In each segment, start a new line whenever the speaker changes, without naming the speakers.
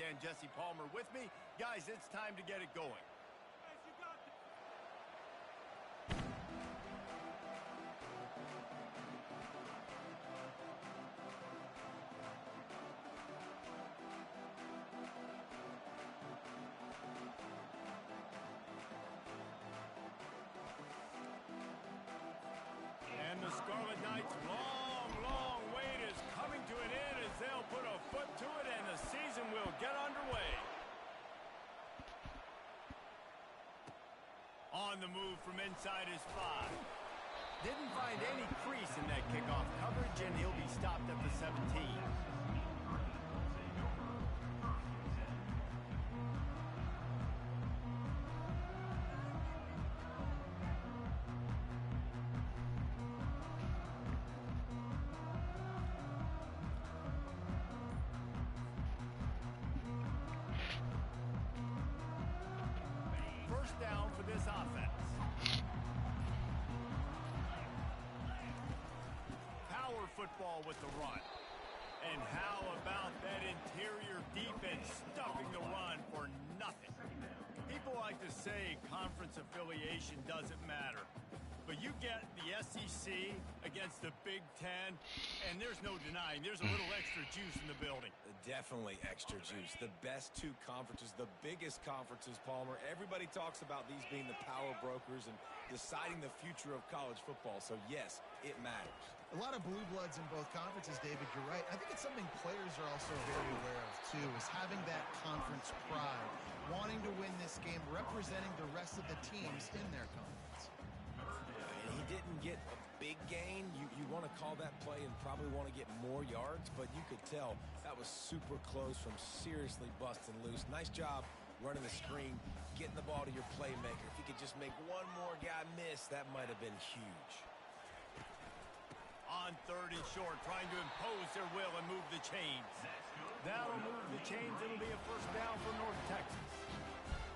fan Jesse Palmer with me. Guys, it's time to get it going. And the Scarlet Knights' long wait is coming to an end as they'll put a foot to it and the season will get underway. On the move from inside his 5. Didn't find any crease in that kickoff coverage, and he'll be stopped at the 17. First down for this offense. Power football with the run. And how about that interior defense stuffing the run for nothing? People like to say conference affiliation doesn't matter. But you get the SEC against the Big Ten, and there's no denying there's a little extra juice in the building.
Definitely extra juice. The best two conferences, the biggest conferences, Palmer. Everybody talks about these being the power brokers and deciding the future of college football. So, yes, it matters.
A lot of blue bloods in both conferences, David. You're right. I think it's something players are also very aware of, too, is having that conference pride, wanting to win this game, representing the rest of the teams in their conference.
He didn't get a big gain. You want to call that play and probably want to get more yards, but you could tell that was super close from seriously busting loose. Nice job running the screen, getting the ball to your playmaker. If you could just make one more guy miss, that might have been huge.
On 3rd and short, trying to impose their will and move the chains. That'll move the chains. It'll be a first down for North Texas.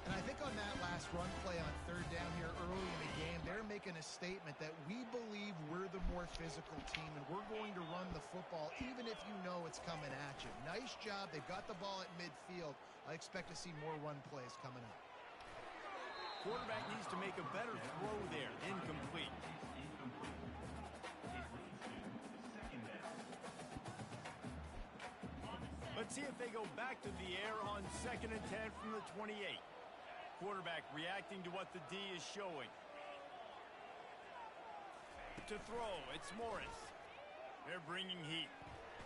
And I think on that last run play on 3rd down here early in the game, they're making a statement that we believe we're the more physical team and we're going to run the football even if you know it's coming at you. Nice job. They've got the ball at midfield. I expect to see more run plays coming up.
Quarterback needs to make a better throw there. Incomplete. Let's see if they go back to the air on 2nd and 10 from the 28. Quarterback reacting to what the D is showing. To throw, it's Morris. They're bringing heat.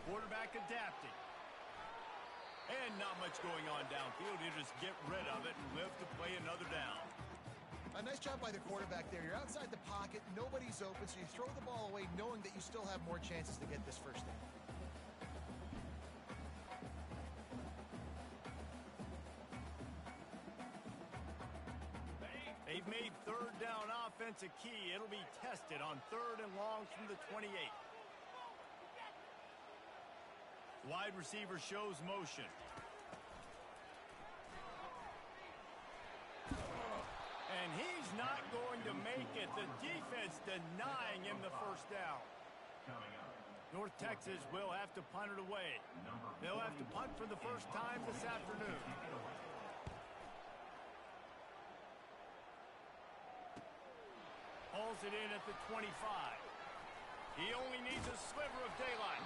Quarterback adapting. And not much going on downfield. You just get rid of it and live to play another down.
A nice job by the quarterback there. You're outside the pocket. Nobody's open, so you throw the ball away knowing that you still have more chances to get this first down.
They've made 3rd down offense a key. It'll be tested on 3rd and long from the 28. Wide receiver shows motion. And he's not going to make it. The defense denying him the first down. North Texas will have to punt it away. They'll have to punt for the first time this afternoon. Hauls it in at the 25. He only needs a sliver of daylight.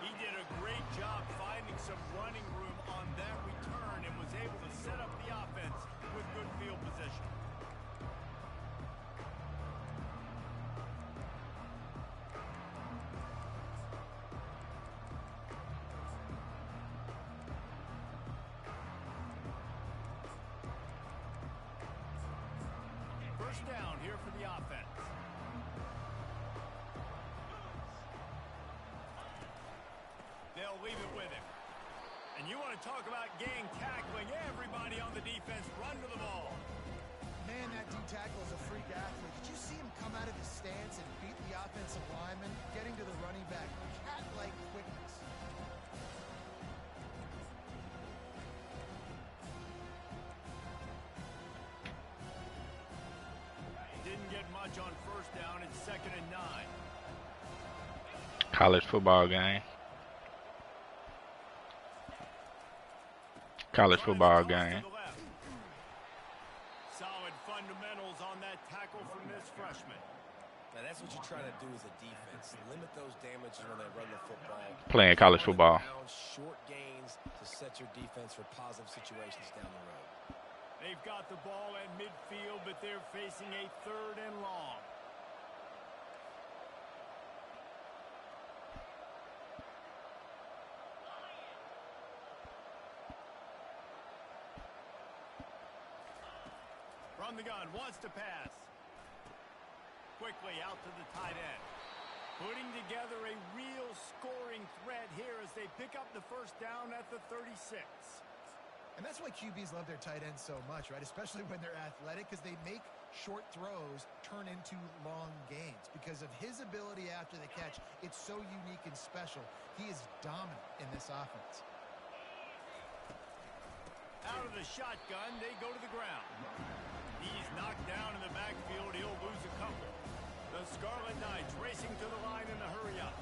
He did a great job finding some running room on that return and was able to set up the offense with good field position. First down here for the offense. They'll leave it with him. And you want to talk about gang tackling. Everybody on the defense run to the ball.
Man, that D-tackle is a freak athlete. Did you see him come out of his stance and beat the offensive lineman, getting to the running back? Cat-like quickness.
Didn't get much on first down. It's 2nd and 9.
College football game. college football game.
Solid fundamentals on that tackle from this freshman.
Now that's what you try to do as a defense. Limit those damages when they run the football.
Playing college football.
Short gains to set your defense for positive situations down the road.
They've got the ball at midfield, but they're facing a 3rd and long. From the gun, wants to pass. Quickly out to the tight end. Putting together a real scoring threat here as they pick up the first down at the 36.
And that's why QBs love their tight ends so much, right? Especially when they're athletic, because they make short throws turn into long gains. Because of his ability after the catch, it's so unique and special. He is dominant in this offense.
Out of the shotgun, they go to the ground. He's knocked down in the backfield. He'll lose a couple. The Scarlet Knights racing to the line in a hurry-up.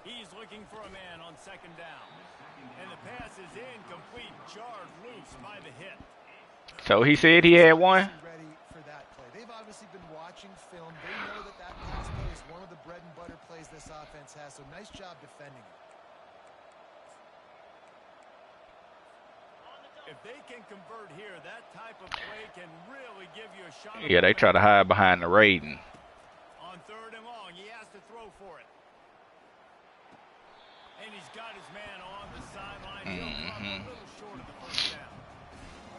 He's looking for a man on 2nd down. And the pass is incomplete, jarred loose by the hit.
So he said he had one?
Ready for that play. They've obviously been watching film. They know that pass play is one of the bread and butter plays this offense has, so nice job defending it.
If they can convert here, that type of play can really give you a shot.
Yeah, they try to hide behind the rating.
On 3rd and long, he has to throw for it. And he's got his man on the sideline. He'll come a little short of the first down.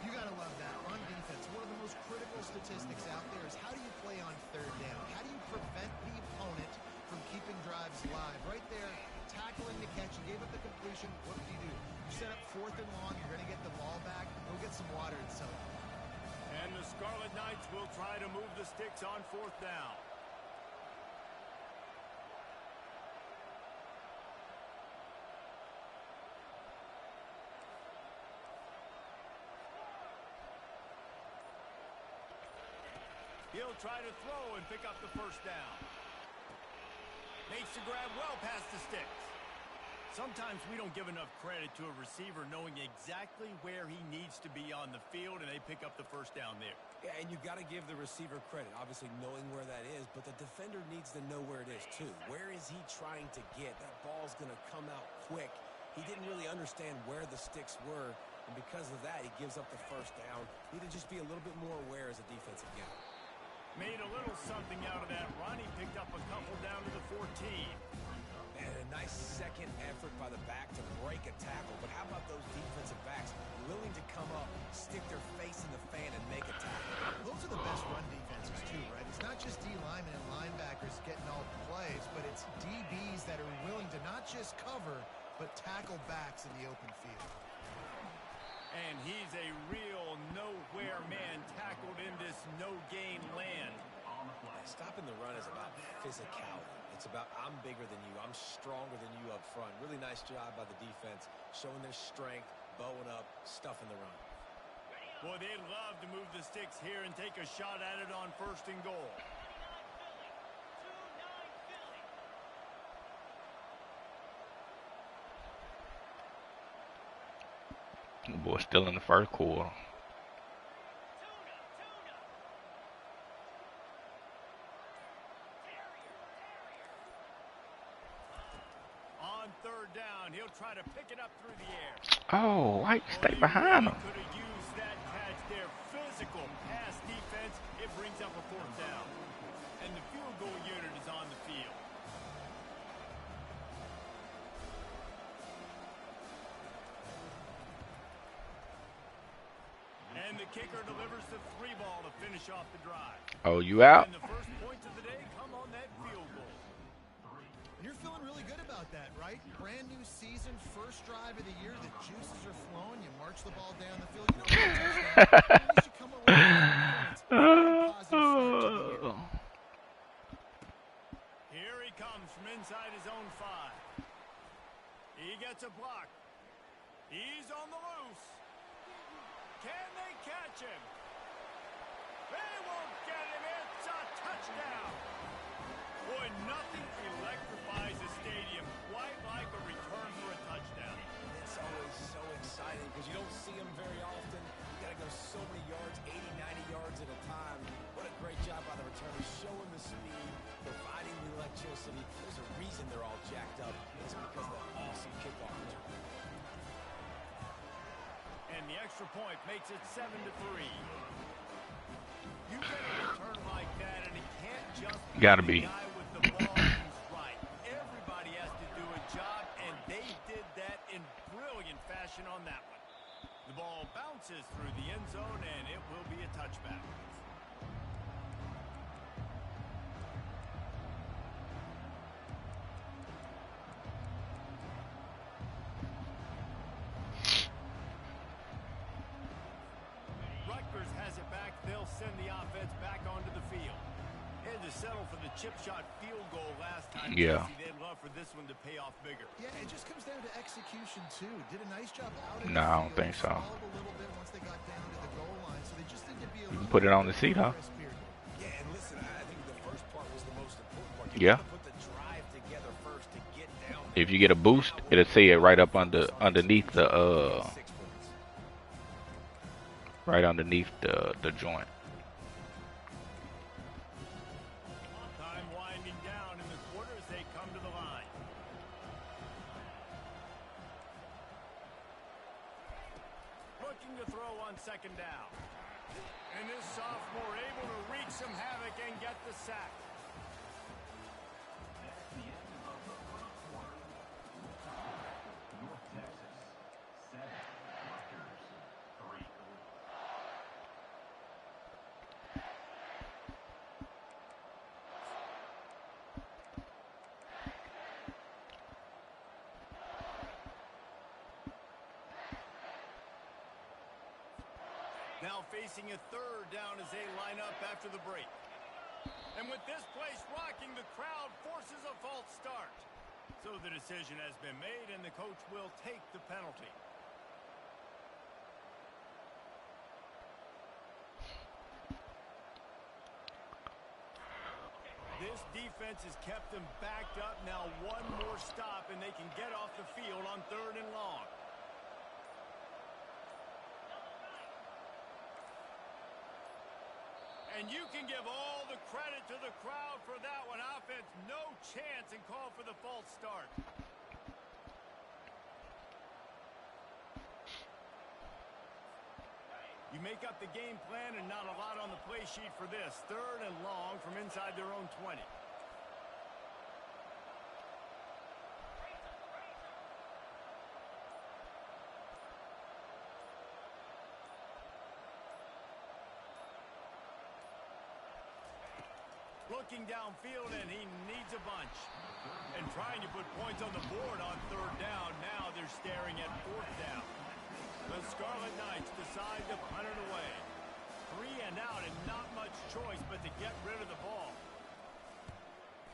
You got to love that. On defense, one of the most critical statistics out there is how do you play on 3rd down? How do you prevent the opponent from keeping drives live? Right there, tackling the catch. You gave up the completion. What do? You set up 4th and long. You're going to get the ball back. Go get some water and so on.
And the Scarlet Knights will try to move the sticks on 4th down. He'll try to throw and pick up the first down. Makes the grab well past the sticks. Sometimes we don't give enough credit to a receiver knowing exactly where he needs to be on the field, and they pick up the first down there.
Yeah, and you've got to give the receiver credit, obviously knowing where that is, but the defender needs to know where it is too. Where is he trying to get? That ball's going to come out quick. He didn't really understand where the sticks were, and because of that, he gives up the first down. Need to just be a little bit more aware as a defensive guy.
Made a little something out of that run. He picked up a couple down to the 14.
And a nice second effort by the back to break a tackle. But how about those defensive backs willing to come up, stick their face in the fan, and make a tackle?
Those are the best run defenses too, right? It's not just D linemen and linebackers getting all the plays, but it's DBs that are willing to not just cover, but tackle backs in the open field.
And he's a real nowhere man tackled in this no-gain land.
Stopping the run is about physicality. It's about I'm bigger than you. I'm stronger than you up front. Really nice job by the defense, showing their strength, bowing up, stuffing the run.
Boy, they'd love to move the sticks here and take a shot at it on 1st and goal.
The boy still in the 1st quarter.
On 3rd down, he'll try to pick it up through the air.
Oh, why you stay behind him?
Could have used that catch there. Physical pass defense. It brings up a 4th down. And the field goal unit is on the field. And the kicker delivers the 3 ball to finish off the drive.
Oh, you out?
And the first points of the day come on that field goal.
You're feeling really good about that, right? Brand new season, first drive of the year. The juices are flowing. You march the ball down the field. You don't get a touchdown. You should come away with points. Positive start to the year.
Here he comes from inside his own 5. He gets a block. He's on the loose. Can they catch him? They will
City, there's a reason they're all jacked up. It's because of that awesome kickoff return.
And the extra point makes it 7-3. You get a return like that, and it can't just
Gotta
the
be.
guy with the ball who's right. Everybody has to do a job, and they did that in brilliant fashion on that one. The ball bounces through the end zone, and it will be a touchback. Rutgers has it back. They'll send the offense back onto the field. And to settle for the chip shot field goal last time,
Yeah.
Jesse, they'd love for this one to pay off bigger.
Yeah, it just comes down to execution, too. Did a nice job out in
No,
the
I don't
field.
think so.
Stalled a little bit once they got down to the goal line, so they just need to be a
You can
little
put it
bit
on the seat, huh?
crisp here.
Yeah, and listen, I think the first part was the most important part. You
Yeah.
gotta put the drive together first to get down there.
If you get a boost, it'll say it right up underneath the
6 points.
right underneath the joint.
Time winding down in the quarter as they come to the line. Looking to throw on second down. And this sophomore able to wreak some havoc and get the sack. Now facing a third down as they line up after the break. And with this place rocking, the crowd forces a false start. So the decision has been made, and the coach will take the penalty. This defense has kept them backed up. Now one more stop, and they can get off the field on 3rd and long. And you can give all the credit to the crowd for that one. Offense, no chance, and call for the false start. You make up the game plan and not a lot on the play sheet for this. 3rd and long from inside their own 20. Looking downfield, and he needs a bunch. And trying to put points on the board on 3rd down. Now they're staring at 4th down. The Scarlet Knights decide to punt it away. 3 and out, and not much choice but to get rid of the ball.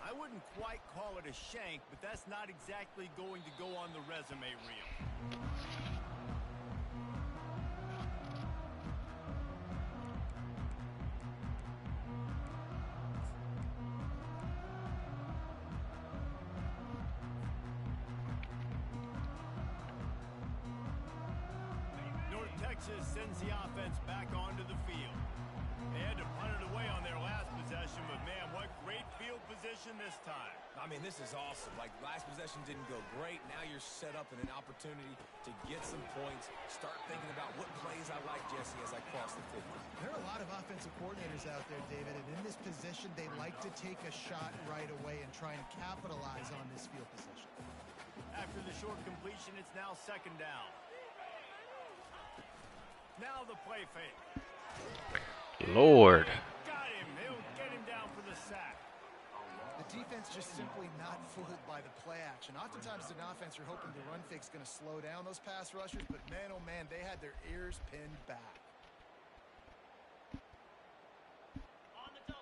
I wouldn't quite call it a shank, but that's not exactly going to go on the resume reel. Texas sends the offense back onto the field. They had to punt it away on their last possession, but man, what great field position this time.
I mean, this is awesome. Like, last possession didn't go great. Now you're set up in an opportunity to get some points. Start thinking about what plays I like, Jesse, as I cross the 50.
There are a lot of offensive coordinators out there, David, and in this position, they like to take a shot right away and try and capitalize on this field position.
After the short completion, it's now 2nd down. Now the play fake.
Lord.
Got him. He'll get him down for the sack.
The defense just simply not fooled by the play action. Oftentimes, an offense, you're hoping the run fake's going to slow down those pass rushers, but man, oh man, they had their ears pinned back.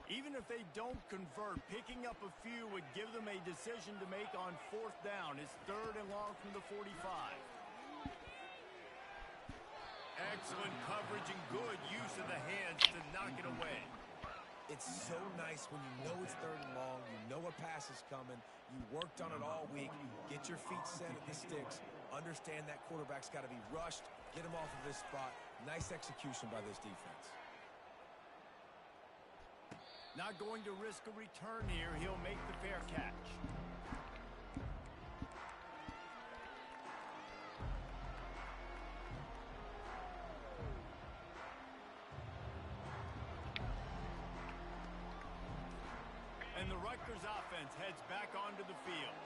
Even if they don't convert, picking up a few would give them a decision to make on 4th down. It's 3rd and long from the 45. Excellent coverage and good use of the hands to knock it away.
It's so nice when you know it's 3rd and long, you know a pass is coming, you worked on it all week, get your feet set at the sticks, understand that quarterback's got to be rushed, get him off of this spot. Nice execution by this defense.
Not going to risk a return here. He'll make the fair catch. And the Rutgers offense heads back onto the field.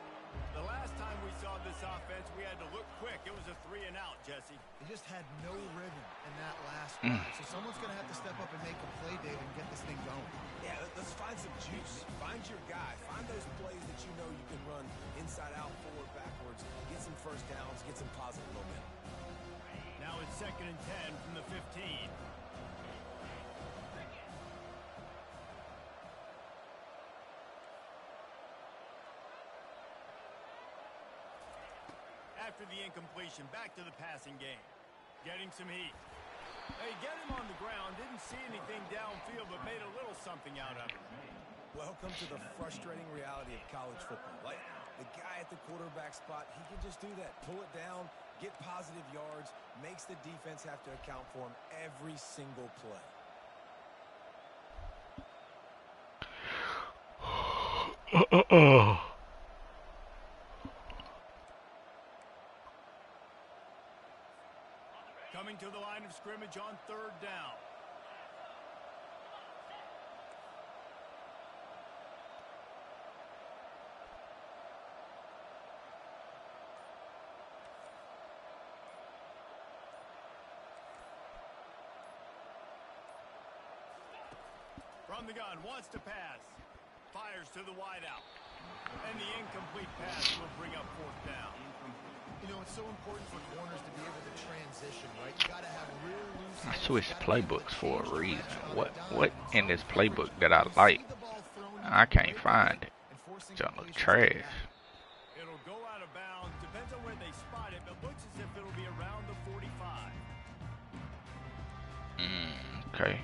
The last time we saw this offense, we had to look quick. It was a 3-and-out, Jesse.
They just had no rhythm in that last drive. So someone's going to have to step up and make a play, Dave, and get this thing going.
Yeah, let's find some juice. Find your guy. Find those plays that you know you can run inside out, forward, backwards, get some first downs, get some positive momentum.
Now it's 2nd and 10 from the 15. After the incompletion, back to the passing game. Getting some heat. They get him on the ground, didn't see anything downfield, but made a little something out of it.
Welcome to the frustrating reality of college football. Like, the guy at the quarterback spot, he can just do that. Pull it down, get positive yards, makes the defense have to account for him every single play.
Coming to the line of scrimmage on 3rd down. From the gun, wants to pass. Fires to the wideout. And the incomplete pass will bring up 4th down.
You know, it's so important for corners to be able to transition, right? You got to have real loose.
I switched playbooks for a reason. What in this playbook that I like? I can't find it. It don't look trash.
It'll go out of bounds. Depends on where they spot it, but looks as if it'll be around the 45.
Okay.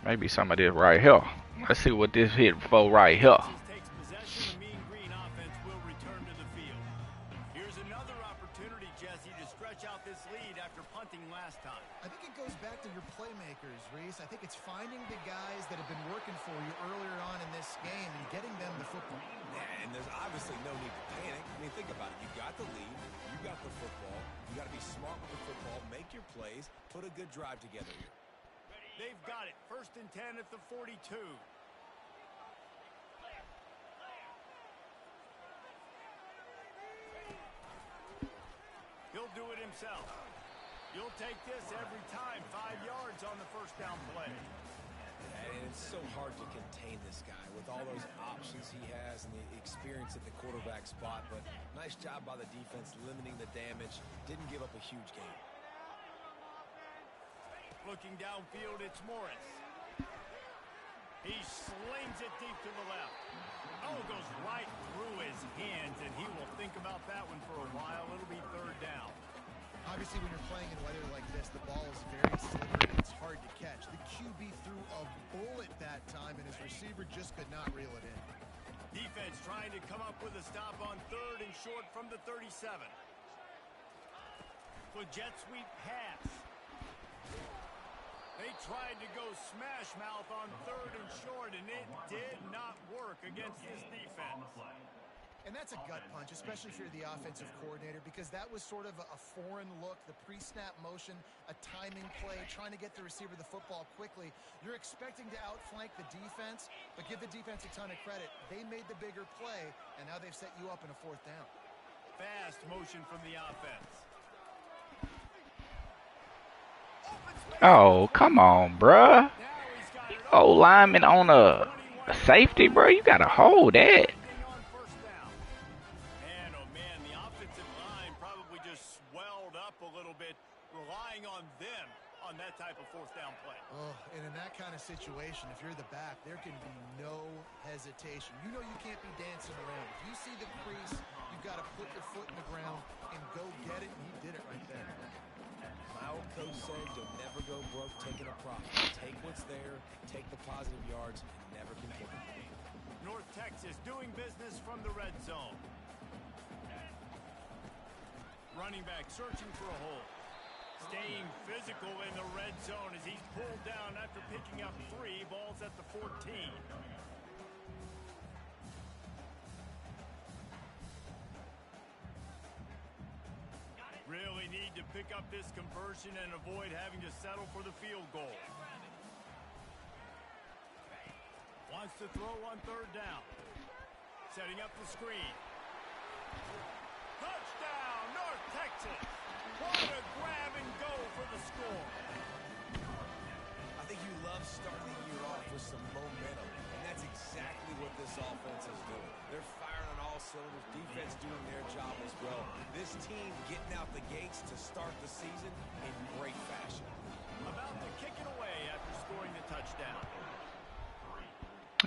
Maybe some of this right here. Let's see what this hit for right here.
Takes possession. The Mean Green offense will return to the field. Here's another opportunity, Jesse, to stretch out this lead after punting last time.
I think it goes back to your playmakers, Reese. I think it's finding the guys that have been working for you earlier on in this game and getting them the football.
Yeah, and there's obviously no need to panic. I mean, think about it. You got the lead. You got the football. You got to be smart with the football. Make your plays. Put a good drive together here.
They've got it. 1st and 10 at the 42. He'll do it himself. You'll take this every time. 5 yards on the 1st down play.
And it's so hard to contain this guy with all those options he has and the experience at the quarterback spot. But nice job by the defense limiting the damage. Didn't give up a huge gain.
Looking downfield, it's Morris. He slings it deep to the left. Oh, it goes right through his hands, and he will think about that one for a while. It'll be 3rd down.
Obviously, when you're playing in weather like this, the ball is very slippery. It's hard to catch. The QB threw a bullet that time, and his receiver just could not reel it in.
Defense trying to come up with a stop on 3rd and short from the 37. The jet sweep pass. They tried to go smash mouth on 3rd and short, and it did not work against this defense.
And that's a gut punch, especially if you're the offensive coordinator, because that was sort of a foreign look, the pre-snap motion, a timing play, trying to get the receiver the football quickly. You're expecting to outflank the defense, but give the defense a ton of credit. They made the bigger play, and now they've set you up in a 4th down.
Fast motion from the offense.
Oh, come on, bruh. Oh, lineman on a safety, bro. You gotta hold that.
Man, oh man, the offensive line probably just swelled up a little bit, relying on them on that type of 4th down play.
Oh, and in that kind of situation, if you're the back, there can be no hesitation. You know you can't be dancing around. If you see the crease, you've got to put your foot in the ground and go get it, and he did it right there.
My old coach said you'll never go broke taking a profit. Take what's there, take the positive yards, and never complain.
North Texas doing business from the red zone. Running back searching for a hole. Staying physical in the red zone as he's pulled down after picking up 3 balls at the 14. pick up this conversion and avoid having to settle for the field goal. Wants to throw on third down. Setting up the screen. Touchdown, North Texas. What a grab and go for the score.
I think you love starting the year off with some momentum, and that's exactly what this offense is doing. They're firing on all cylinders, defense doing their job as well. This team getting out the gates to start the season in great fashion.
About to kick it away after scoring the touchdown.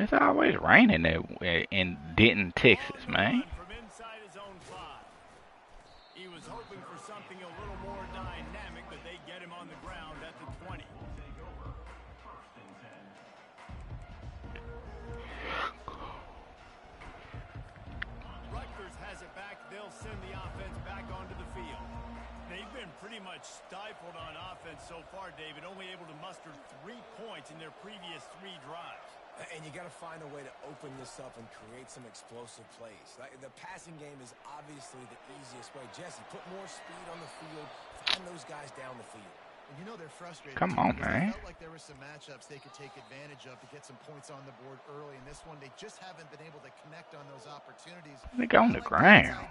It's always raining in Denton, Texas, man.
From inside his own 5. He was hoping for something a little more dynamic, but they get him on the ground at the 20. Rutgers has it back. They'll send the offense back onto the field. They've been pretty much stifled on offense so far, David, only able to muster 3 points in their previous 3 drives.
And you got to find a way to open this up and create some explosive plays. The passing game is obviously the easiest way. Jesse, put more speed on the field. Find those guys down the field.
And you know they're frustrated.
Come on, man.
It felt like there were some matchups they could take advantage of to get some points on the board early. In this one, they just haven't been able to connect on those opportunities.
They go on the ground.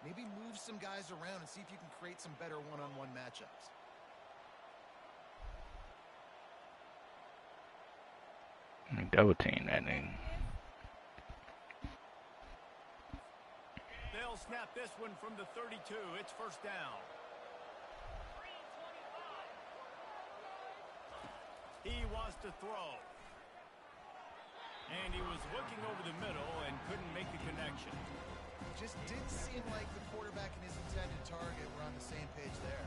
Maybe move some guys around and see if you can create some better one-on-one matchups.
Double team that thing.
They'll snap this one from the 32. It's first down. He wants to throw. And he was looking over the middle and couldn't make the connection.
Just didn't seem like the quarterback and his intended target were on the same page there.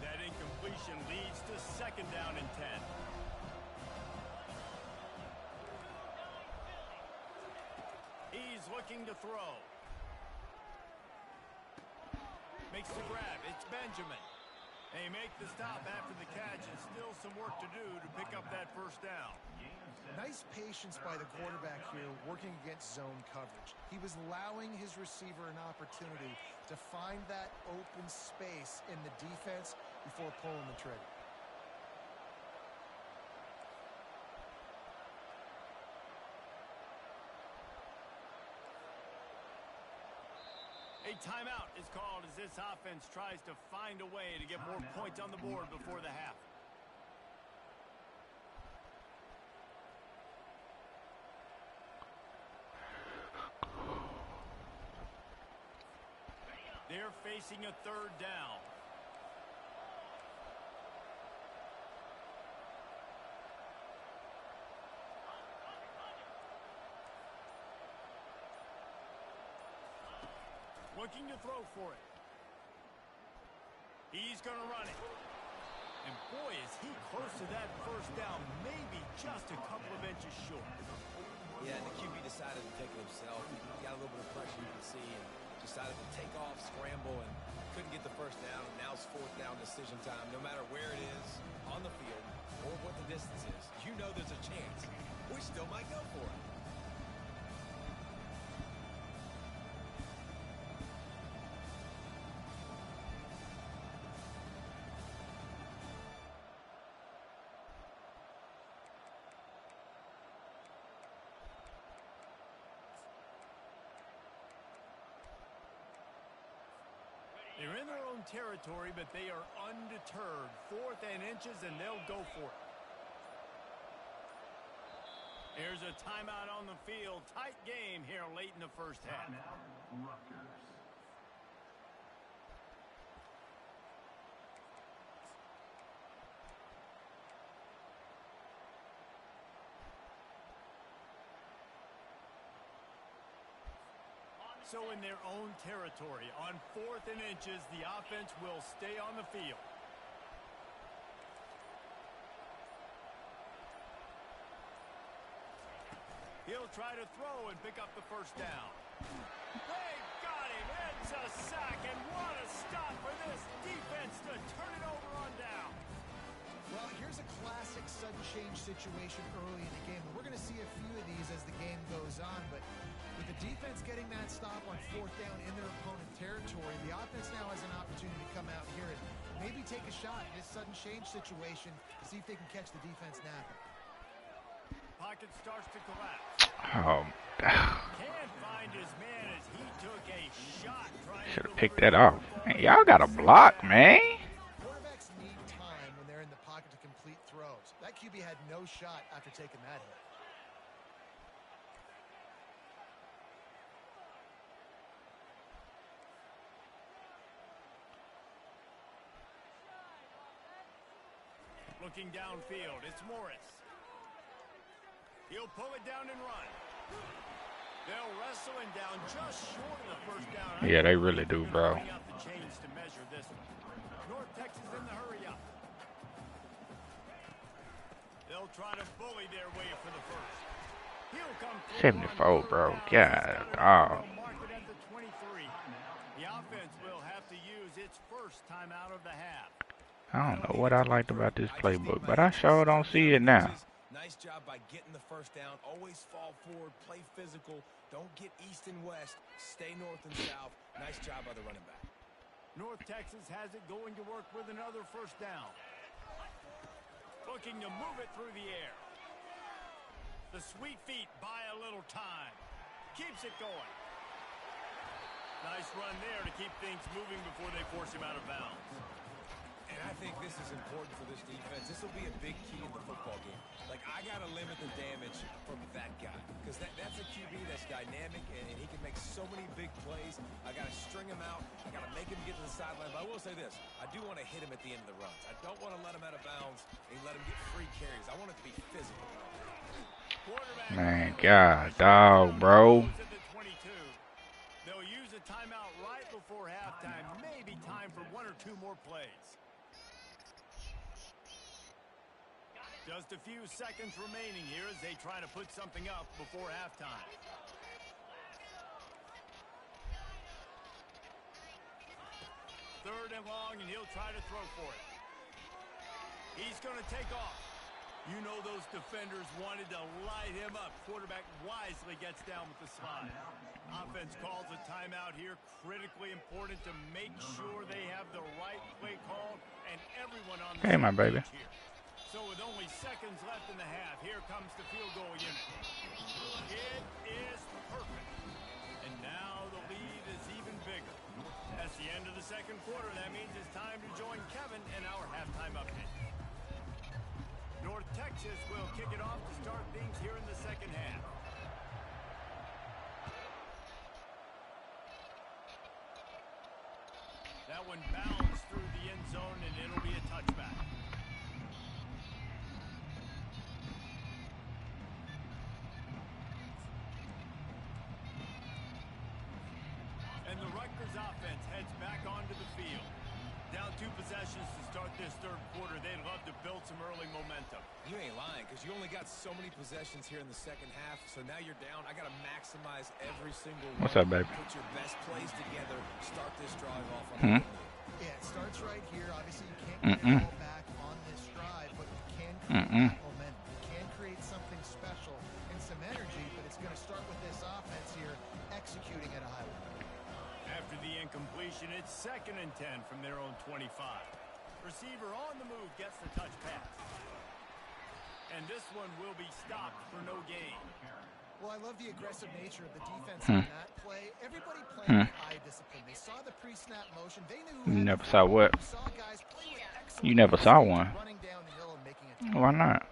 That incompletion leads to second down and 10. He's looking to throw. Makes the grab. It's Benjamin. They make the stop after the catch, and still some work to do to pick up that first down.
Nice patience by the quarterback here, working against zone coverage. He was allowing his receiver an opportunity to find that open space in the defense before pulling the trigger.
A timeout is called as this offense tries to find a way to get more points on the board before the half. They're facing a third down. Looking to throw for it. He's going to run it. And boy, is he close to that first down, maybe just a couple of inches short.
Yeah, and the QB decided to take it himself. He got a little bit of pressure, you can see, and decided to take off, scramble, and couldn't get the first down. And now it's fourth down decision time. No matter where it is on the field or what the distance is, you know there's a chance. We still might go for it.
They're in their own territory, but they are undeterred. 4th and inches, and they'll go for it. Here's a timeout on the field. Tight game here late in the first half.
Rutgers.
So in their own territory, on 4th and inches, the offense will stay on the field. He'll try to throw and pick up the first down. They got him. It's a sack, and what a stop for this defense to turn it over on down.
Well, here's a classic sudden change situation early in the game. We're going to see a few of these as the game goes on, but with the the defense getting that stop on 4th down in their opponent territory, the offense now has an opportunity to come out here and maybe take a shot in this sudden change situation to see if they can catch the defense napping.
Pocket starts to collapse.
Oh,
Can't find his man as he took a shot.
should have picked that off. Y'all got a block, man.
Quarterbacks need time when they're in the pocket to complete throws. That QB had no shot after taking that hit.
Looking downfield, it's Morris. He'll pull it down and run. They'll wrestle him down just short of the first down.
Yeah, they really do, bro.
Bring out the chains to measure this one. North Texas in the hurry up. They'll try to bully their way for the first. He'll come
74, bro. God, dog.
Mark it at the 23. The offense will have to use its first time out of the half.
I don't know what I liked about this playbook, but I sure don't see it now.
Nice job by getting the first down. Always fall forward, play physical. Don't get east and west. Stay north and south. Nice job by the running back.
North Texas has it going to work with another first down. Looking to move it through the air. The sweet feet buy a little time. Keeps it going. Nice run there to keep things moving before they force him out of bounds.
And I think this is important for this defense. This will be a big key in the football game. Like, I got to limit the damage from that guy. Because that's a QB that's dynamic, and he can make so many big plays. I got to string him out. I got to make him get to the sideline. But I will say this. I do want to hit him at the end of the runs. I don't want to let him out of bounds and let him get free carries. I want it to be physical.
Man, God, dog, bro.
They'll use a timeout right before halftime. Maybe time for 1 or 2 more plays. Just a few seconds remaining here as they try to put something up before halftime. Third and long, and he'll try to throw for it. He's going to take off. You know those defenders wanted to light him up. Quarterback wisely gets down with the slide. Offense calls a timeout here. Critically important to make sure they have the right play call and everyone on the
Hey, my baby.
here. So with only seconds left in the half, here comes the field goal unit. It is perfect. And now the lead is even bigger. That's the end of the second quarter. That means it's time to join Kevin in our halftime update. North Texas will kick it off to start things here in the second half. That one bounced through the end zone, and it'll be a touchback. And the Rutgers offense heads back onto the field. Down 2 possessions to start this third quarter. They'd love to build some early momentum.
You ain't lying, because you only got so many possessions here in the second half, so now you're down. I got to maximize every single one.
What's up, baby?
Put your best plays together. Start this drive off on the
Yeah, it starts right here. Obviously, you can't get it all back on this drive, but you can create momentum. You can create something special and some energy, but it's going to start with this offense here executing at a high level.
After the incompletion, it's 2nd and 10 from their own 25. Receiver on the move gets the touch pass. And this one will be stopped for no gain.
Well, I love the aggressive nature of the defense in that play. Everybody playing with eye discipline. They saw the pre-snap motion. They knew who
You
had
never
the
saw
ball.
what?
You saw guys play with excellent
You never saw one.
running down the hill and making it.
Why not?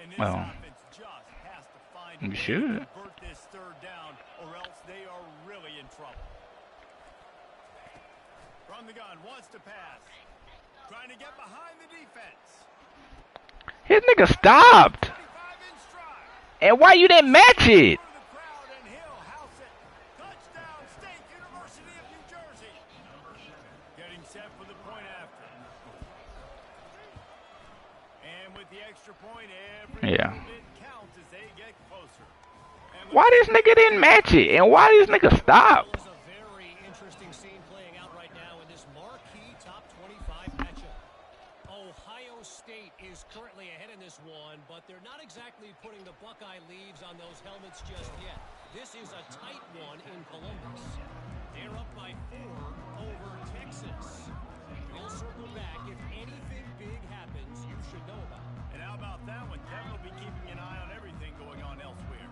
And this
Well,
offense just has to find a
you
way
should.
to convert this third down, or else they are really in trouble. From the gun, wants to pass. Trying to get behind the defense.
His nigga stopped.
25 in stride.
And why you didn't match it?
Through the crowd, and he'll house it. Touchdown, State University of New Jersey. Getting set for the point after. And with the extra point, every little bit counts as they get closer.
Why this nigga didn't match it? And why this nigga stop?
There's a very interesting scene playing out right now in this marquee top 25 matchup. Ohio State is currently ahead in this one, but they're not exactly putting the Buckeye leaves on those helmets just yet. This is a tight one in Columbus. They're up by 4 over Texas. We'll circle back. If anything big happens, you should know about it.
And how about that one? Kevin will be keeping an eye on everything going on elsewhere.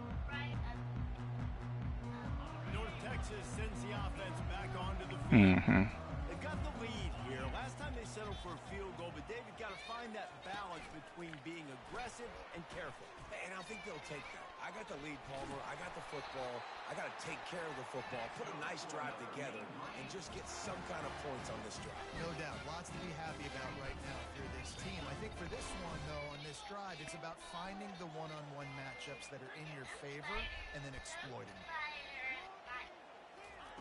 North Texas sends the offense back onto the field. They've got the lead here. Last time they settled for a field goal, but David got to find that balance between being aggressive and careful.
And I think they'll take that. I got the lead, Palmer. I got the football. I got to take care of the football, put a nice drive together, and just get some kind of points on this drive.
No doubt. Lots to be happy about right now for this team. I think for this one, though, on this drive, it's about finding the one-on-one matchups that are in your favor and then exploiting them.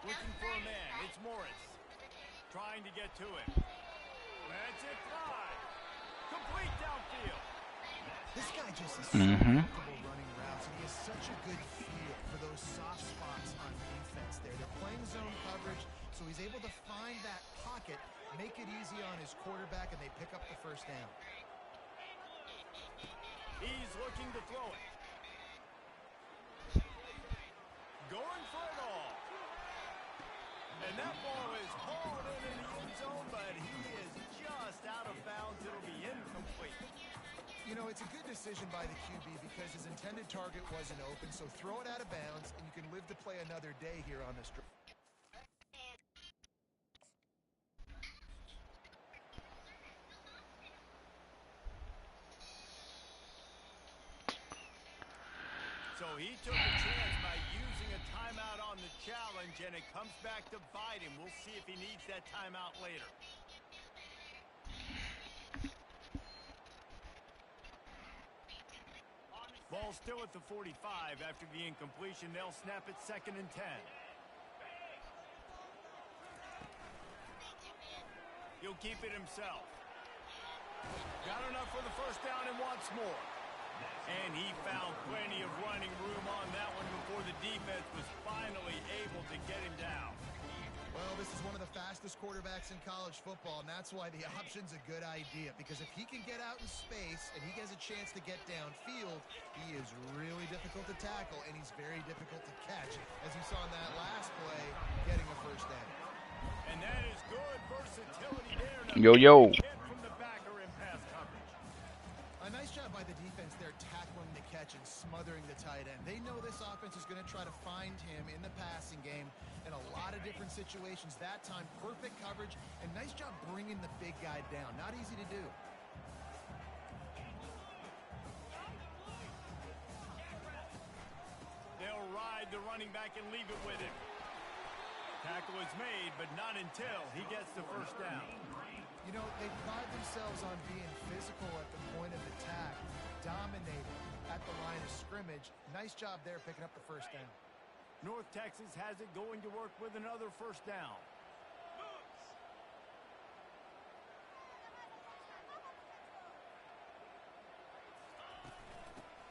Looking for a man. It's Morris. Trying to get to it. That's it, fly. Complete downfield.
This guy just is so comfortable running routes, and he has such a good feel for those soft spots on defense there. They're playing zone coverage, so he's able to find that pocket, make it easy on his quarterback, and they pick up the first down.
He's looking to throw it. Going for it all. And that ball is hauled in the end zone, but he is just out of bounds. It'll be incomplete.
You know, it's a good decision by the QB because his intended target wasn't open, so throw it out of bounds, and you can live to play another day here on this drive.
So he took a chance by using a timeout on the challenge, and it comes back to bite him. We'll see if he needs that timeout later. Ball still at the 45 after the incompletion. They'll snap it 2nd and 10. He'll keep it himself. Got enough for the first down and wants more. And he found plenty of running room on that one before the defense was finally able to get him down.
Well, this is one of the fastest quarterbacks in college football, and that's why the option's a good idea. Because if he can get out in space and he has a chance to get downfield, he is really difficult to tackle, and he's very difficult to catch. As you saw in that last play, getting a first down.
And that is good versatility there.
Yo.
From the backer in pass coverage.
A nice job by the defense there tackling the catch and smothering the tight end. They know this offense is going to try to find him in the passing game in a lot of different situations. That time, perfect coverage, and nice job bringing the big guy down. Not easy to do.
They'll ride the running back and leave it with him. Tackle is made, but not until he gets the first down.
You know, they pride themselves on being physical at the point of attack, dominating at the line of scrimmage. Nice job there picking up the first down.
North Texas has it going to work with another first down.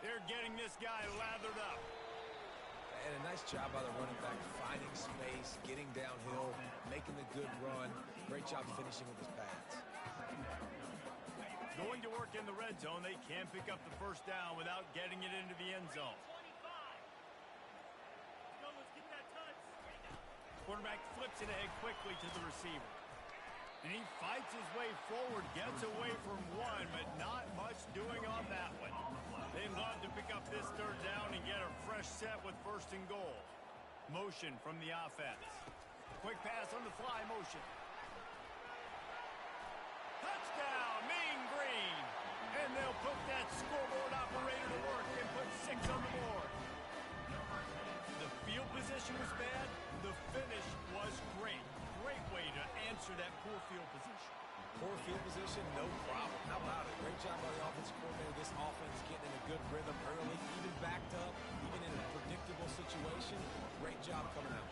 They're getting this guy lathered up.
And a nice job by the running back, finding space, getting downhill, making the good run. Great job finishing with his pads.
Going to work in the red zone. They can't pick up the first down without getting it into the end zone. Quarterback flips it ahead quickly to the receiver. And he fights his way forward, gets away from one, but not much doing on that one. They love to pick up this third down and get a fresh set with 1st and goal. Motion from the offense. Quick pass on the fly motion. Touchdown, Mean Green. And they'll put that scoreboard operator to work and put 6 on the board. The field position was bad. The finish was great. Great way to answer that poor field position.
Poor field position, no problem. How about it? Great job by the offensive coordinator. This offense getting in a good rhythm early, even backed up, even in a predictable situation. Great job coming out.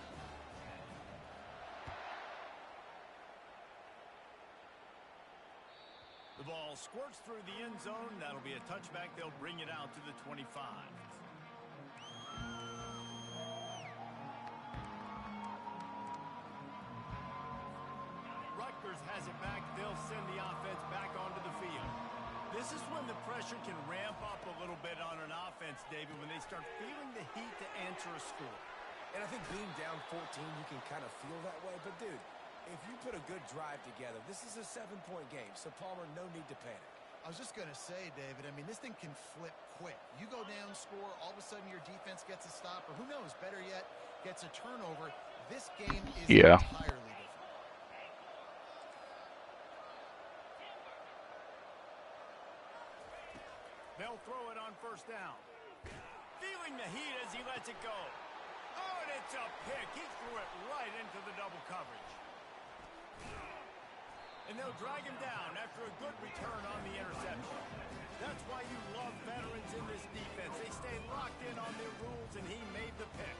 The ball squirts through the end zone. That'll be a touchback. They'll bring it out to the 25. Rutgers has it back, they'll send the offense back onto the field. This is when the pressure can ramp up a little bit on an offense, David, when they start feeling the heat to answer a score.
And I think being down 14, you can kind of feel that way. But, dude, if you put a good drive together, this is a 7-point game. So, Palmer, no need to panic.
I was just going to say, David, I mean, this thing can flip quick. You go down, score, all of a sudden your defense gets a stop, or who knows, better yet, gets a turnover. This game is entirely different.
They'll throw it on first down. Feeling the heat as he lets it go. Oh, and it's a pick. He threw it right into the double coverage. And they'll drag him down after a good return on the interception. That's why you love veterans in this defense. They stay locked in on their rules, and he made the pick.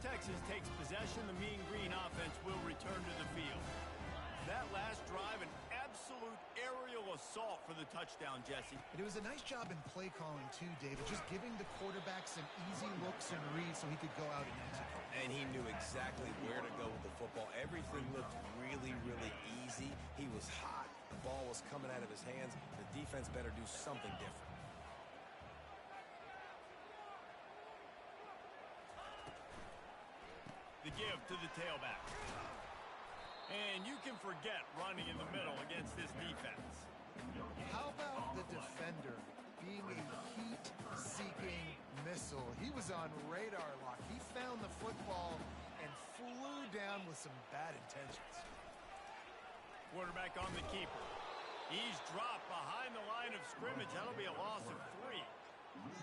Texas takes possession. The Mean Green offense will return to the field. That last drive, an absolute aerial assault for the touchdown, Jesse.
And it was a nice job in play calling, too, David, just giving the quarterback some easy looks and reads so he could go out and execute.
And he knew exactly where to go with the football. Everything looked really, really easy. He was hot. The ball was coming out of his hands. The defense better do something different.
The give to the tailback. And you can forget running in the middle against this defense.
How about the defender being a heat-seeking missile? He was on radar lock. He found the football and flew down with some bad intentions.
Quarterback on the keeper. He's dropped behind the line of scrimmage. That'll be a loss of 3.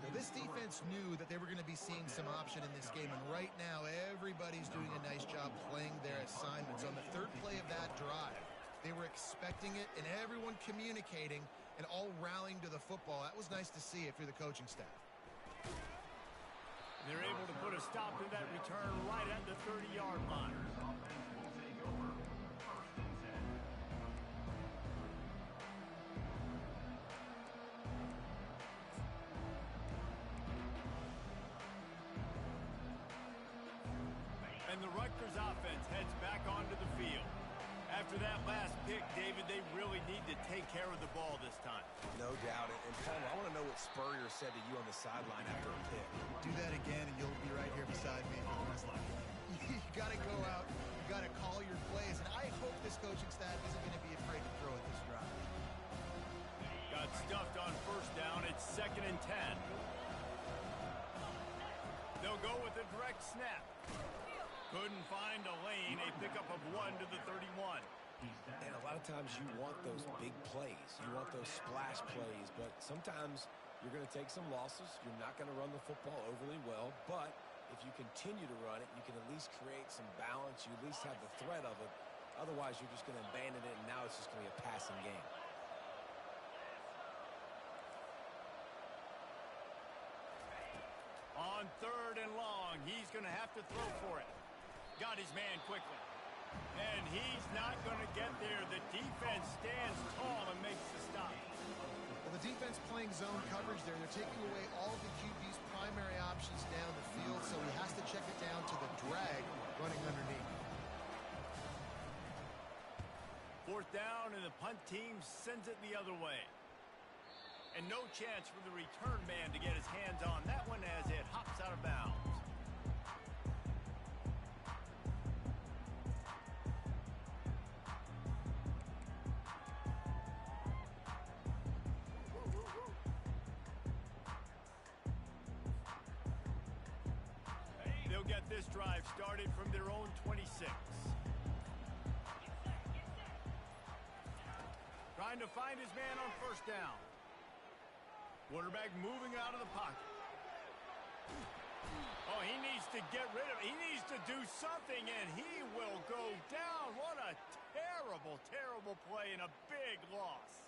Well, this defense knew that they were going to be seeing some option in this game, and right now everybody's doing a nice job playing their assignments. On the third play of that drive, they were expecting it, and everyone communicating and all rallying to the football. That was nice to see if you're the coaching staff.
They're able to put a stop to that return right at the 30-yard line. And the Rutgers offense heads back onto the field. After that last pick, David, they really need to take care of the ball this time.
No doubt. And Palmer, I want to know what Spurrier said to you on the sideline after a pick.
Do that again, and you'll be right here beside me for the rest of the game. You got to go out. You got to call your plays. And I hope this coaching staff isn't going to be afraid to throw at this drive.
Got stuffed on first down. It's 2nd and 10. They'll go with a direct snap. Couldn't find a lane. A pickup of 1 to the 31.
And a lot of times you want those big plays. You want those splash plays. But sometimes you're going to take some losses. You're not going to run the football overly well. But if you continue to run it, you can at least create some balance. You at least have the threat of it. Otherwise, you're just going to abandon it, and now it's just going to be a passing game.
On 3rd and long, he's going to have to throw for it. Got his man quickly. And he's not going to get there. The defense stands tall and makes the stop.
Well, the defense playing zone coverage there. They're taking away all the QB's primary options down the field, so he has to check it down to the drag running underneath.
4th down, and the punt team sends it the other way. And no chance for the return man to get his hands on that one as it hops out of bounds. They'll get this drive started from their own 26. Trying to find his man on first down. Quarterback moving out of the pocket. Oh, he needs to get rid of it. He needs to do something, and he will go down. What a terrible, terrible play and a big loss.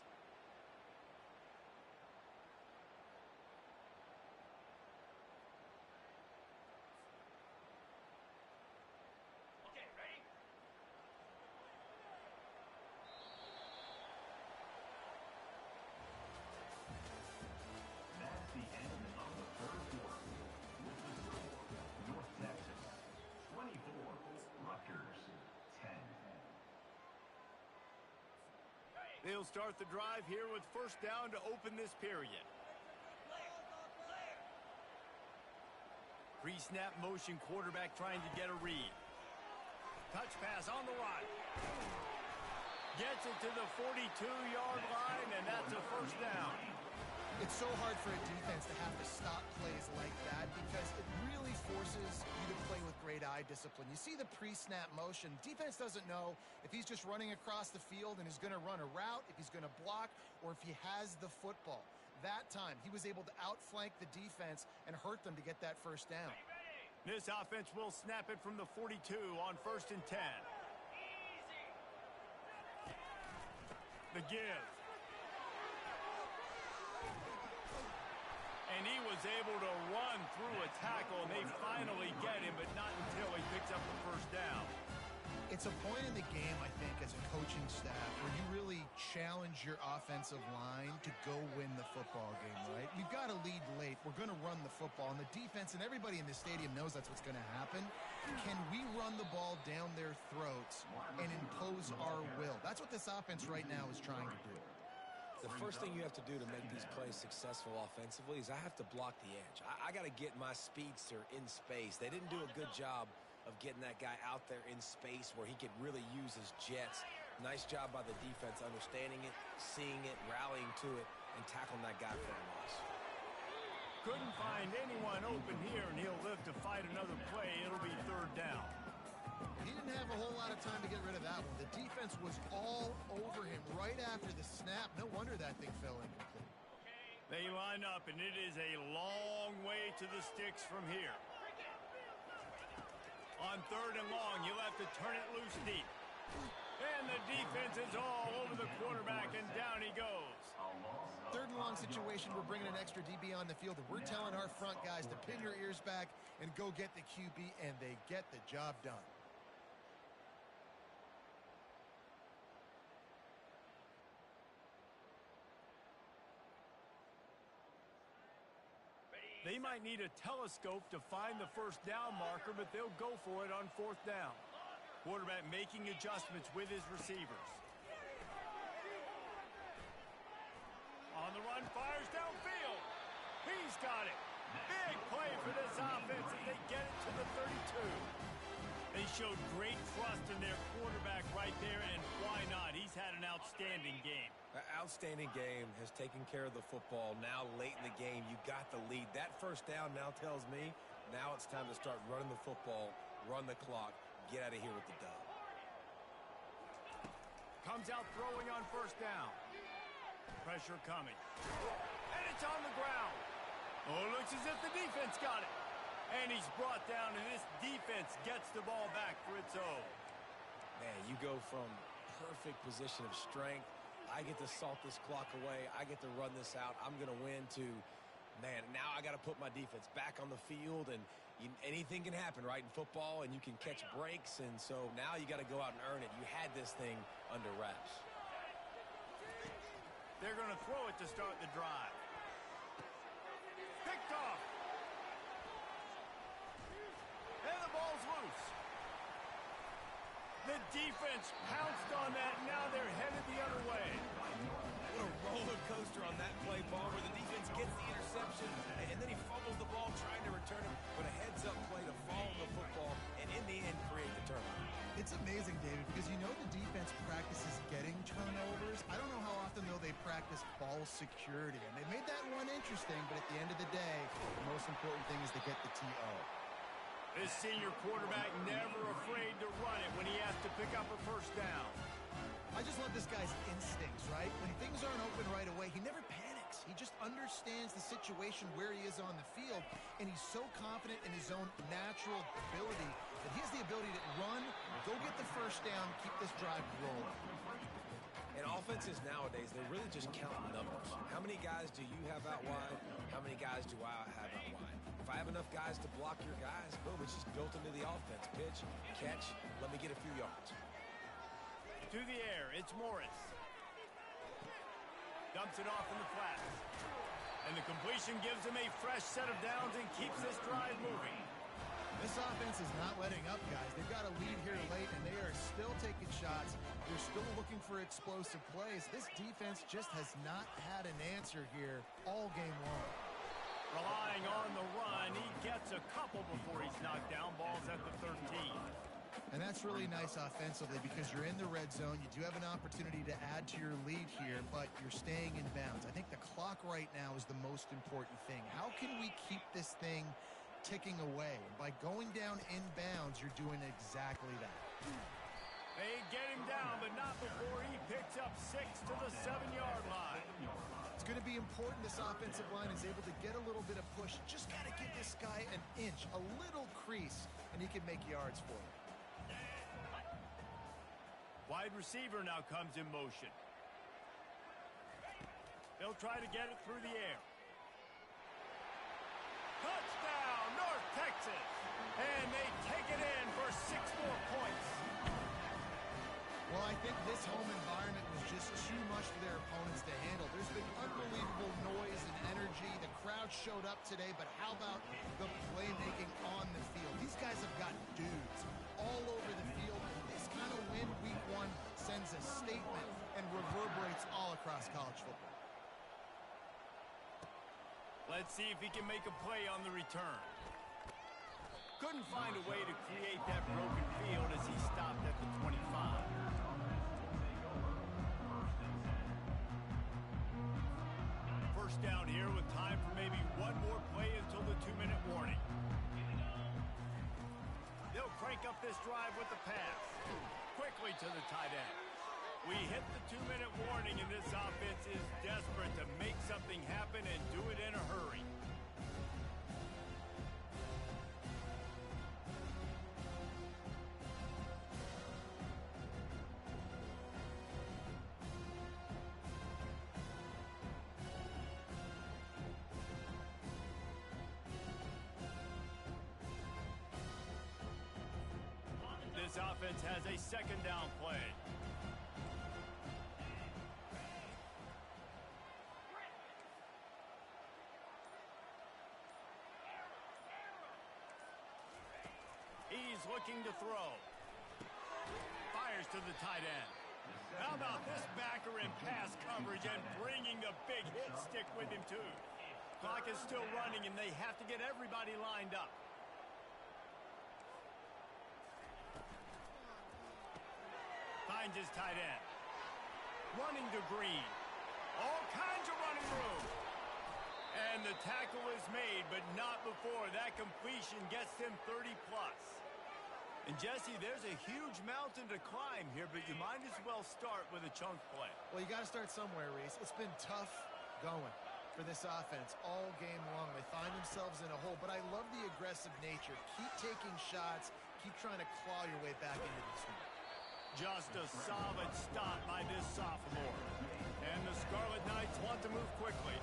They'll start the drive here with first down to open this period. Pre-snap motion quarterback trying to get a read. Touch pass on the run. Gets it to the 42-yard line, and that's a first down.
It's so hard for a defense to have to stop plays like that because it really forces you to play with great eye discipline. You see the pre-snap motion. Defense doesn't know if he's just running across the field and is going to run a route, if he's going to block, or if he has the football. That time, he was able to outflank the defense and hurt them to get that first down.
This offense will snap it from the 42 on 1st and 10. The give. And he was able to run through a tackle, and they finally get him, but not until he picks up the first down.
It's a point in the game, I think, as a coaching staff, where you really challenge your offensive line to go win the football game, right? We've got to lead late. We're going to run the football, and the defense and everybody in the stadium knows that's what's going to happen. Can we run the ball down their throats and impose our will? That's what this offense right now is trying to do.
The first thing you have to do to make these plays successful offensively is I have to block the edge. I got to get my speedster in space. They didn't do a good job of getting that guy out there in space where he could really use his jets. Nice job by the defense understanding it, seeing it, rallying to it, and tackling that guy for a loss.
Couldn't find anyone open here, and he'll live to fight another play. It'll be third down.
He didn't have a whole lot of time to get rid of that one. The defense was all over him right after the snap. No wonder that thing fell incomplete.
They line up, and it is a long way to the sticks from here. On 3rd and long, you'll have to turn it loose deep. And the defense is all over the quarterback, and down he goes.
3rd and long situation, we're bringing an extra DB on the field, and we're telling our front guys to pin your ears back and go get the QB, and they get the job done.
They might need a telescope to find the first down marker, but they'll go for it on 4th down. Quarterback making adjustments with his receivers. On the run, fires downfield. He's got it. Big play for this offense as they get it to the 32. They showed great trust in their quarterback right there, and why not? He's had an outstanding game.
Outstanding game, has taken care of the football. Now late in the game, you got the lead. That first down now tells me now it's time to start running the football, run the clock, get out of here with the dub.
Comes out throwing on 1st down. Pressure coming. And it's on the ground. Oh, it looks as if the defense got it. And he's brought down, and this defense gets the ball back for its own.
Man, you go from perfect position of strength. I get to salt this clock away. I get to run this out. I'm going to win to, man, now I got to put my defense back on the field, and anything can happen, right, in football, and you can catch breaks, and so now you got to go out and earn it. You had this thing under wraps.
They're going to throw it to start the drive. Picked off. And the ball's loose. The defense pounced on that. Now they're headed the other way.
What a roller coaster on that play, ball, where the defense gets the interception, and then he fumbles the ball trying to return it, but a heads-up play to follow the football, and in the end, create the turnover.
It's amazing, David, because you know the defense practices getting turnovers. I don't know how often, though, they practice ball security. And they made that one interesting, but at the end of the day, the most important thing is to get the TO.
This senior quarterback never afraid to run it when he has to pick up a first down.
I just love this guy's instincts, right? When things aren't open right away, he never panics. He just understands the situation where he is on the field, and he's so confident in his own natural ability that he has the ability to run, go get the first down, keep this drive rolling.
And offenses nowadays, they really just count numbers. How many guys do you have out wide? How many guys do I have out wide? If I have enough guys to block your guys, boom, it's just built into the offense. Pitch, catch, let me get a few yards.
To the air, it's Morris. Dumps it off in the flats. And the completion gives him a fresh set of downs and keeps this drive moving.
This offense is not letting up, guys. They've got a lead here late, and they are still taking shots They're still looking for explosive plays. This defense just has not had an answer here all game long.
Relying on the run, he gets a couple before he's knocked down. Ball's at the 13.
And that's really nice offensively because you're in the red zone. You do have an opportunity to add to your lead here, but you're staying in bounds. I think the clock right now is the most important thing. How can we keep this thing ticking away? And by going down in bounds, you're doing exactly that.
They get him down, but not before he picks up 6 to the 7-yard line.
It's going to be important this offensive line is able to get a little bit of push. Just got to give this guy an inch, a little crease, and he can make yards for it.
Wide receiver now comes in motion. They'll try to get it through the air. Touchdown, North Texas! And they take it in for 6 more points.
Well, I think this home environment was just too much for their opponents to handle. There's been unbelievable noise and energy. The crowd showed up today, but how about the playmaking on the field? These guys have got dudes all over the field. This kind of win week 1 sends a statement and reverberates all across college football.
Let's see if he can make a play on the return. Couldn't find a way to create that broken field as he stopped at the 25. First down here with time for maybe one more play until the 2-minute warning. They'll crank up this drive with the pass. Quickly to the tight end. We hit the 2-minute warning, and this offense is desperate to make something happen and do it in a hurry. This offense has a second down play. He's looking to throw. Fires to the tight end. How about this backer in pass coverage and bringing the big hit stick with him too? Clock is still running and they have to get everybody lined up. Finds his tight end. Running to Green. All kinds of running room. And the tackle is made, but not before that completion gets him 30+. And Jesse, there's a huge mountain to climb here, but you might as well start with a chunk play.
Well, you got to start somewhere, Reese. It's been tough going for this offense all game long. They find themselves in a hole, but I love the aggressive nature. Keep taking shots. Keep trying to claw your way back into this one.
Just a solid stop by this sophomore. And the Scarlet Knights want to move quickly.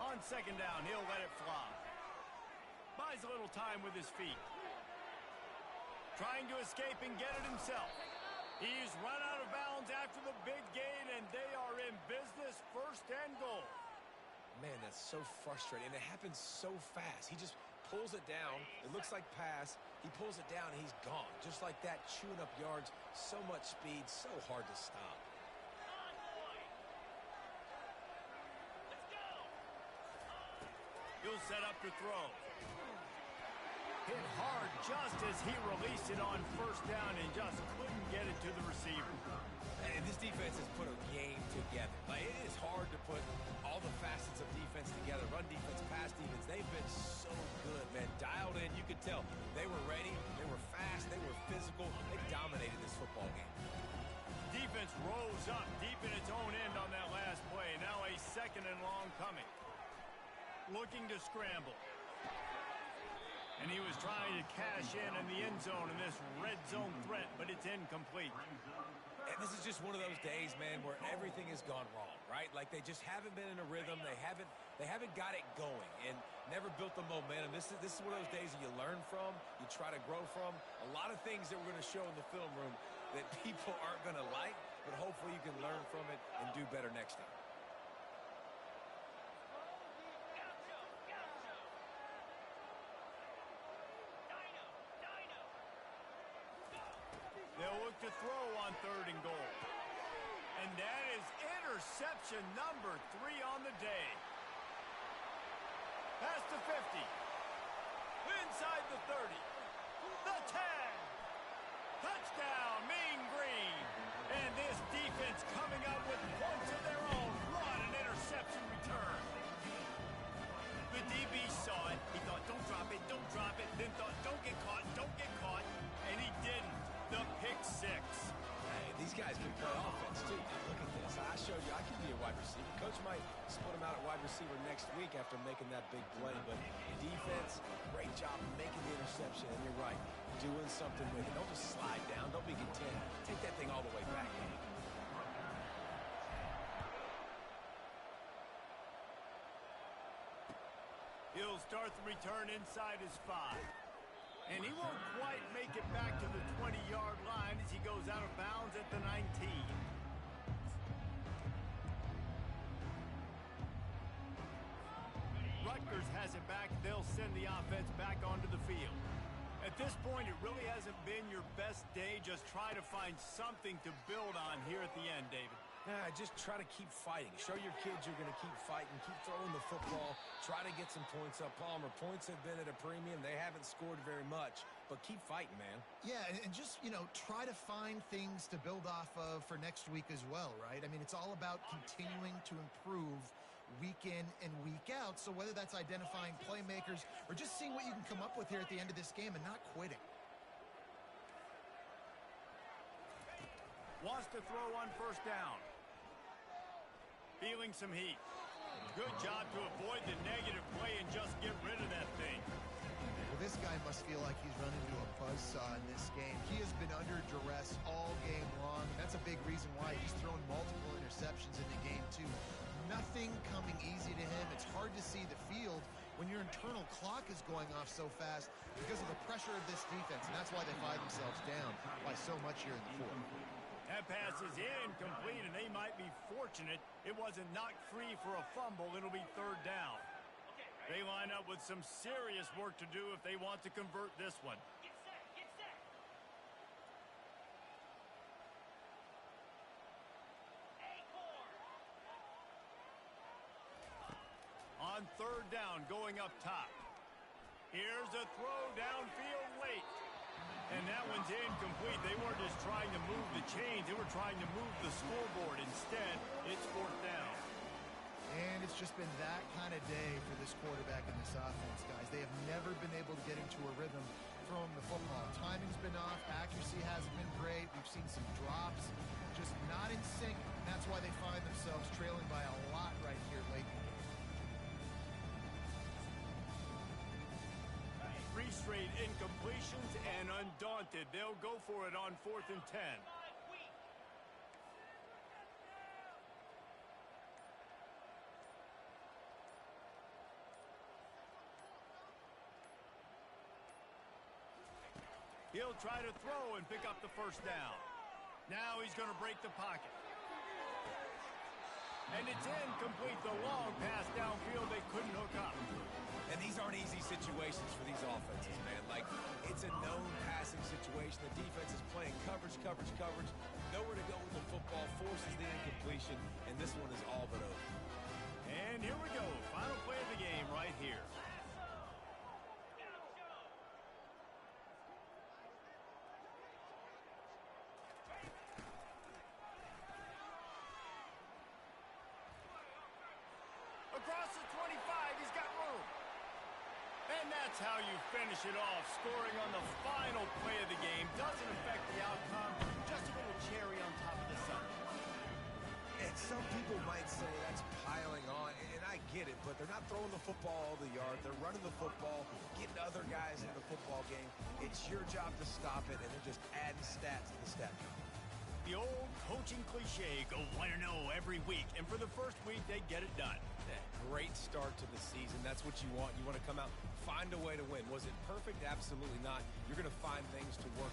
On second down, he'll let it fly. Buys a little time with his feet. Trying to escape and get it himself. He's run out of bounds after the big gain, and they are in business, 1st and goal.
Man, that's so frustrating, and it happens so fast. He just pulls it down. It looks like pass. He pulls it down, and he's gone. Just like that, chewing up yards. So much speed, so hard to stop.
He'll set up to throw. Hit hard just as he released it on 1st down and just couldn't get it to the receiver.
And this defense has put a game together. Like, it is hard to put all the facets of defense together. Run defense, pass defense. They've been so good, man. Dialed in. You could tell they were ready. They were fast. They were physical. They dominated this football game.
Defense rose up deep in its own end on that last play. Now a 2nd and long coming. Looking to scramble. And he was trying to cash in the end zone in this red zone threat, but it's incomplete.
And this is just one of those days, man, where everything has gone wrong, right? Like they just haven't been in a rhythm. They haven't got it going and never built the momentum. This is one of those days that you learn from, you try to grow from. A lot of things that we're going to show in the film room that people aren't going to like, but hopefully you can learn from it and do better next time.
to throw on 3rd and goal. And that is interception number 3 on the day. Past the 50. Inside the 30. The 10. Touchdown, Mean Green. And this defense coming up with points of their own. What an interception return. The DB saw it. He thought, don't drop it, don't drop it. Then thought, don't get caught, don't get caught. And he didn't. The pick 6.
Hey, these guys can play offense, too. Look at this. I showed you I can be a wide receiver. Coach might split him out at wide receiver next week after making that big play. But defense, great job making the interception. And you're right, doing something with it. Don't just slide down. Don't be content. Take that thing all the way back.
He'll start the return inside his 5. And he won't quite make it back to the 20-yard line as he goes out of bounds at the 19. Rutgers has it back. They'll send the offense back onto the field. At this point, it really hasn't been your best day. Just try to find something to build on here at the end, David.
Just try to keep fighting. Show your kids you're going to keep fighting. Keep throwing the football. Try to get some points up. Palmer, points have been at a premium. They haven't scored very much, but keep fighting, man.
Yeah, and just, try to find things to build off of for next week as well, right? I mean, it's all about continuing to improve week in and week out. So whether that's identifying playmakers or just seeing what you can come up with here at the end of this game and not quitting.
Wants to throw on 1st down. Feeling some heat. Good job to avoid the negative play and just get rid of that thing.
Well, this guy must feel like he's run into a buzzsaw in this game. He has been under duress all game long. That's a big reason why he's thrown multiple interceptions in the game, too. Nothing coming easy to him. It's hard to see the field when your internal clock is going off so fast because of the pressure of this defense, and that's why they find themselves down by so much here in the 4th.
That pass is incomplete, and they might be fortunate it wasn't knocked free for a fumble. It'll be 3rd down. They line up with some serious work to do if they want to convert this one.
Get set.
On 3rd down, going up top. Here's a throw downfield late. And that one's incomplete. They weren't just trying to move the chains. They were trying to move the scoreboard. Instead, it's 4th down.
And it's just been that kind of day for this quarterback and this offense, guys. They have never been able to get into a rhythm throwing the football. Timing's been off. Accuracy hasn't been great. We've seen some drops. Just not in sync. And that's why they find themselves trailing by a lot right here late in the game.
3 straight incompletions, and undaunted, they'll go for it on 4th and 10. He'll try to throw and pick up the 1st down. Now he's going to break the pocket. And it's incomplete. The long pass downfield, they couldn't hook up.
And these aren't easy situations for these offenses, man. Like, it's a known passing situation. The defense is playing coverage. Nowhere to go with the football, forces the incompletion, and this one is all but over.
And here we go. Final play of the game right here. Across the 25, he's got room. And that's how you finish it off. Scoring on the final play of the game doesn't affect the outcome. Just a little cherry on top of the sun.
And some people might say that's piling on, and I get it, but they're not throwing the football all the yard. They're running the football, getting other guys in the football game. It's your job to stop it, and they're just adding stats to the stat count.
The old coaching cliche, go 1-0 every week. And for the first week, they get it done.
Great start to the season. That's what you want. You want to come out, find a way to win. Was it perfect? Absolutely not. You're going to find things to work